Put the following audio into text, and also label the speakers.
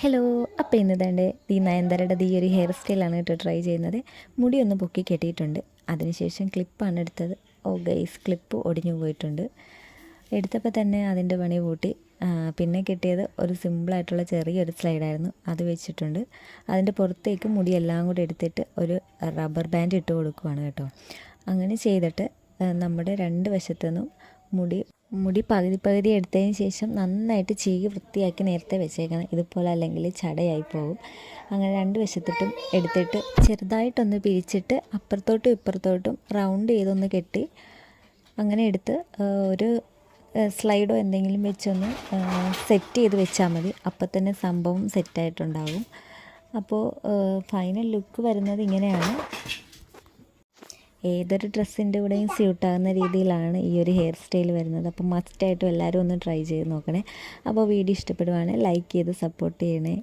Speaker 1: Hello. അപ്പോൾ ഇന്നതാണ്ട് ഈ നയൻതാരയുടെ ഈ ഒരു ഹെയർ സ്റ്റൈലാണ് കേട്ടോ ട്രൈ ചെയ്യുന്നത്. മുടി ഒന്ന് പൊക്കി കെട്ടിയിട്ടുണ്ട്. അതിനുശേഷം ക്ലിപ്പാണ് എടുത്തത്. ഓ ഗൈസ്, ക്ലിപ്പ് ഒടിഞ്ഞു പോയിട്ടുണ്ട്. എടുത്തപ്പോൾ തന്നെ അതിൻ്റെ പണി കൂട്ടി. പിന്നെ കിട്ടിയത് ഒരു സിമ്പിളായിട്ടുള്ള ചെറിയൊരു സ്ലൈഡായിരുന്നു, അത് വെച്ചിട്ടുണ്ട്. അതിൻ്റെ പുറത്തേക്ക് മുടിയെല്ലാം കൂടി എടുത്തിട്ട് ഒരു റബ്ബർ ബാൻഡ് ഇട്ട് കൊടുക്കുവാണ് കേട്ടോ. അങ്ങനെ ചെയ്തിട്ട് നമ്മുടെ രണ്ട് വശത്തുനിന്നും മുടി പകുതി എടുത്തതിന് ശേഷം നന്നായിട്ട് ചീകി വൃത്തിയാക്കി നേരത്തെ വെച്ചേക്കണം. ഇതുപോലെ അല്ലെങ്കിൽ ചടയായി പോകും. അങ്ങനെ രണ്ട് വശത്തിട്ടും എടുത്തിട്ട് ചെറുതായിട്ടൊന്ന് പിരിച്ചിട്ട് അപ്പുറത്തോട്ടും ഇപ്പുറത്തോട്ടും റൗണ്ട് ചെയ്തൊന്ന് കെട്ടി അങ്ങനെ എടുത്ത് ഒരു സ്ലൈഡോ എന്തെങ്കിലും വെച്ചൊന്ന് സെറ്റ് ചെയ്ത് വെച്ചാൽ മതി. അപ്പോൾ തന്നെ സംഭവം സെറ്റായിട്ടുണ്ടാകും. അപ്പോൾ ഫൈനൽ ലുക്ക് വരുന്നത് ഇങ്ങനെയാണ്. ഏതൊരു ഡ്രസ്സിൻ്റെ കൂടെയും സ്യൂട്ടാകുന്ന രീതിയിലാണ് ഈ ഒരു ഹെയർ സ്റ്റൈൽ വരുന്നത്. അപ്പോൾ മസ്റ്റായിട്ടും എല്ലാവരും ഒന്ന് ട്രൈ ചെയ്ത് നോക്കണേ. അപ്പോൾ വീഡിയോ ഇഷ്ടപ്പെടുവാണെങ്കിൽ ലൈക്ക് ചെയ്ത് സപ്പോർട്ട് ചെയ്യണേ.